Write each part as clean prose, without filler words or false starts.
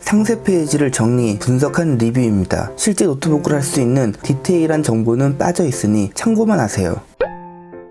상세 페이지를 정리, 분석한 리뷰입니다. 실제 노트북으로 할 수 있는 디테일한 정보는 빠져 있으니 참고만 하세요.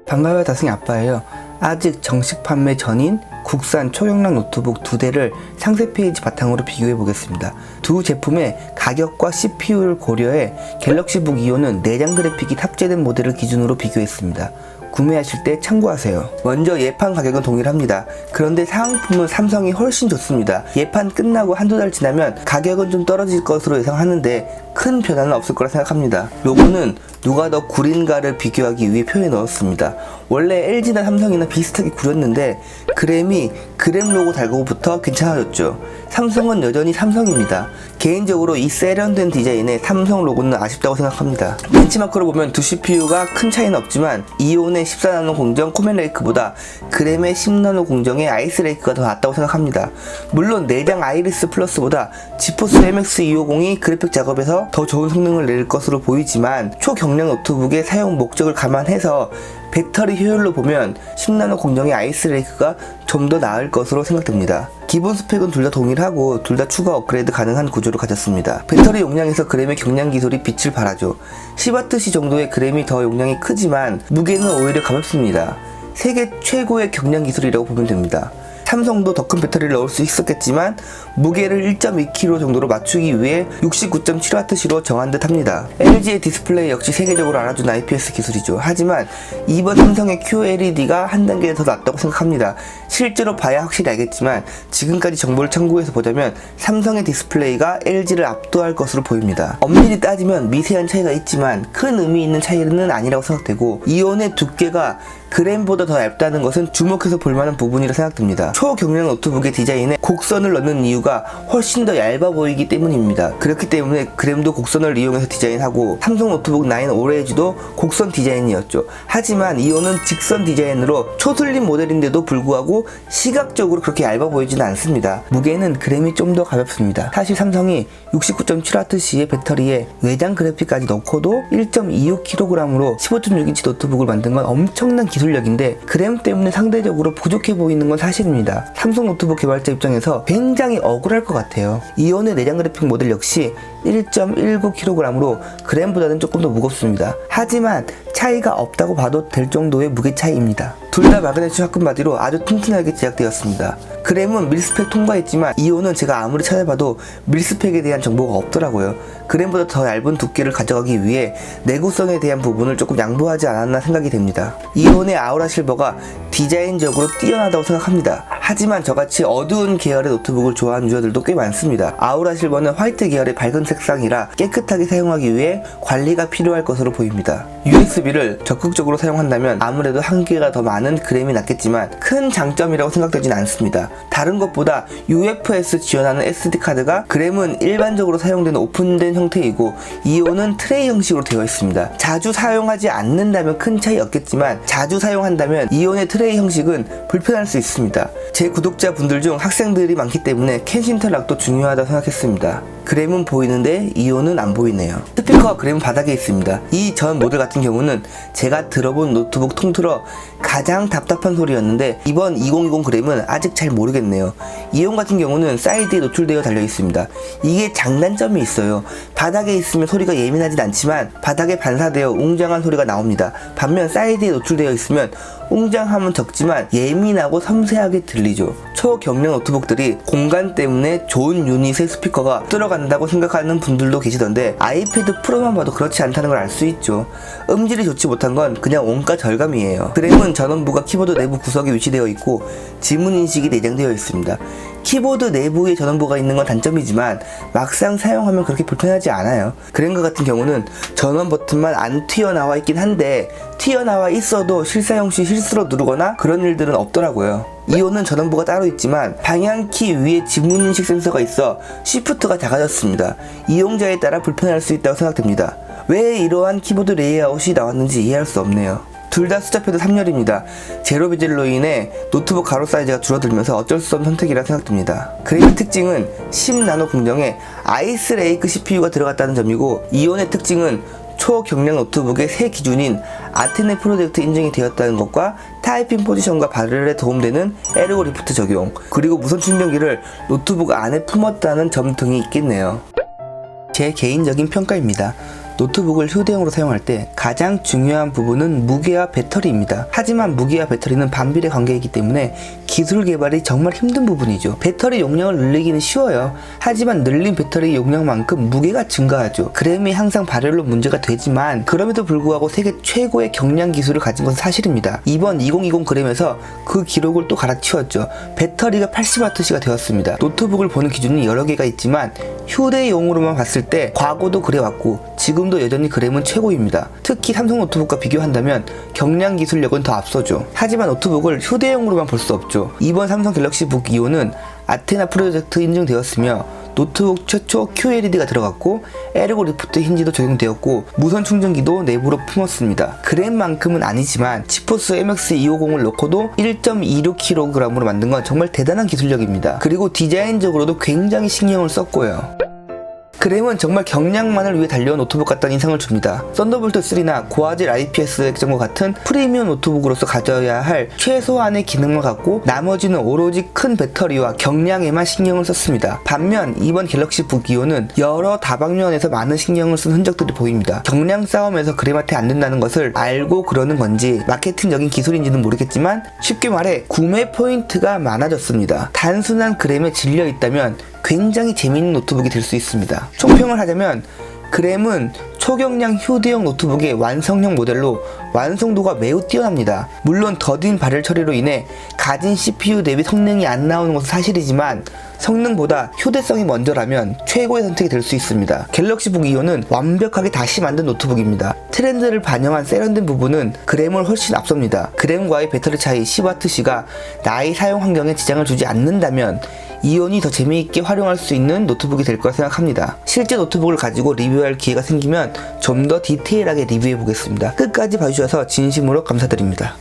반가워요, 다승이 아빠예요. 아직 정식 판매 전인 국산 초경량 노트북 2대를 상세 페이지 바탕으로 비교해 보겠습니다. 두 제품의 가격과 CPU를 고려해 갤럭시북 이오는 내장 그래픽이 탑재된 모델을 기준으로 비교했습니다. 구매하실 때 참고하세요. 먼저 예판 가격은 동일합니다. 그런데 사은품은 삼성이 훨씬 좋습니다. 예판 끝나고 한두 달 지나면 가격은 좀 떨어질 것으로 예상하는데 큰 변화는 없을 거라 생각합니다. 로고는 누가 더 구린가를 비교하기 위해 표에 넣었습니다. 원래 LG나 삼성이나 비슷하게 구렸는데 그램이 그램 로고 달고부터 괜찮아졌죠. 삼성은 여전히 삼성입니다. 개인적으로 이 세련된 디자인에 삼성 로고는 아쉽다고 생각합니다. 벤치마크로 보면 두 CPU가 큰 차이는 없지만 이온의 14나노 공정 코멜레이크보다 그램의 10나노 공정의 아이스레이크가 더 낫다고 생각합니다. 물론 내장 아이리스 플러스보다 지포스 MX250이 그래픽 작업에서 더 좋은 성능을 낼 것으로 보이지만 초경량 노트북의 사용 목적을 감안해서 배터리 효율로 보면 10나노 공정의 아이스레이크가 좀 더 나을 것으로 생각됩니다. 기본 스펙은 둘 다 동일하고 둘 다 추가 업그레이드 가능한 구조를 가졌습니다. 배터리 용량에서 그램의 경량 기술이 빛을 발하죠. 10Wh 정도의 그램이 더 용량이 크지만 무게는 오히려 가볍습니다. 세계 최고의 경량 기술이라고 보면 됩니다. 삼성도 더 큰 배터리를 넣을 수 있었겠지만 무게를 1.2kg 정도로 맞추기 위해 69.7W로 정한 듯 합니다. LG의 디스플레이 역시 세계적으로 알아준 IPS 기술이죠. 하지만 이번 삼성의 QLED가 한 단계 더 낫다고 생각합니다. 실제로 봐야 확실히 알겠지만 지금까지 정보를 참고해서 보자면 삼성의 디스플레이가 LG를 압도할 것으로 보입니다. 엄밀히 따지면 미세한 차이가 있지만 큰 의미 있는 차이는 아니라고 생각되고 이온의 두께가 그램보다 더 얇다는 것은 주목해서 볼만한 부분이라 생각됩니다. 초경량 노트북의 디자인에 곡선을 넣는 이유가 훨씬 더 얇아 보이기 때문입니다. 그렇기 때문에 그램도 곡선을 이용해서 디자인하고 삼성 노트북 9 오레이지도 곡선 디자인이었죠. 하지만 이온은 직선 디자인으로 초슬림 모델인데도 불구하고 시각적으로 그렇게 얇아 보이지는 않습니다. 무게는 그램이 좀 더 가볍습니다. 사실 삼성이 69.7W의 배터리에 외장 그래픽까지 넣고도 1.26kg으로 15.6인치 노트북을 만든 건 엄청난 기술력인데 그램 때문에 상대적으로 부족해 보이는 건 사실입니다. 삼성 노트북 개발자 입장에서 굉장히 억울할 것 같아요. 이온의 내장 그래픽 모델 역시 1.19kg으로 그램보다는 조금 더 무겁습니다. 하지만 차이가 없다고 봐도 될 정도의 무게 차이입니다. 둘 다 마그네슘 합금바디로 아주 튼튼하게 제작되었습니다. 그램은 밀스펙 통과했지만 이온은 제가 아무리 찾아봐도 밀스펙에 대한 정보가 없더라고요. 그램보다 더 얇은 두께를 가져가기 위해 내구성에 대한 부분을 조금 양보하지 않았나 생각이 됩니다. 이온의 아우라 실버가 디자인적으로 뛰어나다고 생각합니다. 하지만 저같이 어두운 계열의 노트북을 좋아하는 유저들도 꽤 많습니다. 아우라 실버는 화이트 계열의 밝은 색상이라 깨끗하게 사용하기 위해 관리가 필요할 것으로 보입니다. USB를 적극적으로 사용한다면 아무래도 한계가 더 많은 그램이 낫겠지만 큰 장점이라고 생각되진 않습니다. 다른 것보다 UFS 지원하는 SD카드가 그램은 일반적으로 사용되는 오픈된 형태이고 이온은 트레이 형식으로 되어 있습니다. 자주 사용하지 않는다면 큰 차이 없겠지만 자주 사용한다면 이온의 트레이 형식은 불편할 수 있습니다. 제 구독자분들 중 학생들이 많기 때문에 캔싱턴 락도 중요하다고 생각했습니다. 그램은 보이는데 이온은 안 보이네요. 스피커와 그램은 바닥에 있습니다. 이 전 모델 같은 경우는 제가 들어본 노트북 통틀어 가장 답답한 소리였는데 이번 2020 그램은 아직 잘 모르겠네요. 이온 같은 경우는 사이드에 노출되어 달려 있습니다. 이게 장단점이 있어요. 바닥에 있으면 소리가 예민하진 않지만 바닥에 반사되어 웅장한 소리가 나옵니다. 반면 사이드에 노출되어 있으면 웅장함은 적지만 예민하고 섬세하게 들리죠. 초경량 노트북들이 공간 때문에 좋은 유닛의 스피커가 들어간다고 생각하는 분들도 계시던데 아이패드 프로만 봐도 그렇지 않다는 걸 알 수 있죠. 음질이 좋지 못한 건 그냥 원가 절감이에요. 그램은 전원부가 키보드 내부 구석에 위치되어 있고 지문 인식이 내장되어 있습니다. 키보드 내부에 전원부가 있는 건 단점이지만 막상 사용하면 그렇게 불편하지 않아요. 그램과 같은 경우는 전원 버튼만 안 튀어나와 있긴 한데 튀어나와 있어도 실사용 시 실수로 누르거나 그런 일들은 없더라고요. 이온은 전원부가 따로 있지만 방향키 위에 지문인식 센서가 있어 시프트가 작아졌습니다. 이용자에 따라 불편할 수 있다고 생각됩니다. 왜 이러한 키보드 레이아웃이 나왔는지 이해할 수 없네요. 둘 다 숫자표도 3열입니다. 제로 베젤로 인해 노트북 가로 사이즈가 줄어들면서 어쩔 수 없는 선택이라 생각됩니다. 그램의 특징은 10나노 공정에 아이스레이크 CPU가 들어갔다는 점이고 이온의 특징은 초경량 노트북의 새 기준인 아테네 프로젝트 인증이 되었다는 것과 타이핑 포지션과 발열에 도움되는 에르고 리프트 적용, 그리고 무선 충전기를 노트북 안에 품었다는 점 등이 있겠네요. 제 개인적인 평가입니다. 노트북을 휴대용으로 사용할 때 가장 중요한 부분은 무게와 배터리입니다. 하지만 무게와 배터리는 반비례 관계이기 때문에 기술 개발이 정말 힘든 부분이죠. 배터리 용량을 늘리기는 쉬워요. 하지만 늘린 배터리 용량만큼 무게가 증가하죠. 그램이 항상 발열로 문제가 되지만 그럼에도 불구하고 세계 최고의 경량 기술을 가진 것은 사실입니다. 이번 2020 그램에서 그 기록을 또 갈아치웠죠. 배터리가 80W가 되었습니다. 노트북을 보는 기준이 여러 개가 있지만 휴대용으로만 봤을 때 과거도 그래왔고 지금도 여전히 그램은 최고입니다. 특히 삼성 노트북과 비교한다면 경량 기술력은 더 앞서죠. 하지만 노트북을 휴대용으로만 볼 수 없죠. 이번 삼성 갤럭시 북 2호는 아테나 프로젝트 인증되었으며 노트북 최초 QLED가 들어갔고 에르고 리프트 힌지도 적용되었고 무선 충전기도 내부로 품었습니다. 그램만큼은 아니지만 지포스 MX 250을 놓고도 1.26kg으로 만든 건 정말 대단한 기술력입니다. 그리고 디자인적으로도 굉장히 신경을 썼고요. 그램은 정말 경량만을 위해 달려온 노트북 같다는 인상을 줍니다. 썬더볼트 3나 고화질 IPS 액정과 같은 프리미엄 노트북으로서 가져야 할 최소한의 기능만 갖고 나머지는 오로지 큰 배터리와 경량에만 신경을 썼습니다. 반면 이번 갤럭시 북 2호는 여러 다방면에서 많은 신경을 쓴 흔적들이 보입니다. 경량 싸움에서 그램한테 안 된다는 것을 알고 그러는 건지 마케팅적인 기술인지는 모르겠지만 쉽게 말해 구매 포인트가 많아졌습니다. 단순한 그램에 질려 있다면 굉장히 재미있는 노트북이 될 수 있습니다. 총평을 하자면 그램은 초경량 휴대용 노트북의 완성형 모델로 완성도가 매우 뛰어납니다. 물론 더딘 발열 처리로 인해 가진 CPU 대비 성능이 안 나오는 것은 사실이지만 성능보다 휴대성이 먼저라면 최고의 선택이 될 수 있습니다. 갤럭시 북 2호는 완벽하게 다시 만든 노트북입니다. 트렌드를 반영한 세련된 부분은 그램을 훨씬 앞섭니다. 그램과의 배터리 차이 10Wc가 나의 사용 환경에 지장을 주지 않는다면 이온이 더 재미있게 활용할 수 있는 노트북이 될 거라 생각합니다. 실제 노트북을 가지고 리뷰할 기회가 생기면 좀 더 디테일하게 리뷰해 보겠습니다. 끝까지 봐주셔서 진심으로 감사드립니다.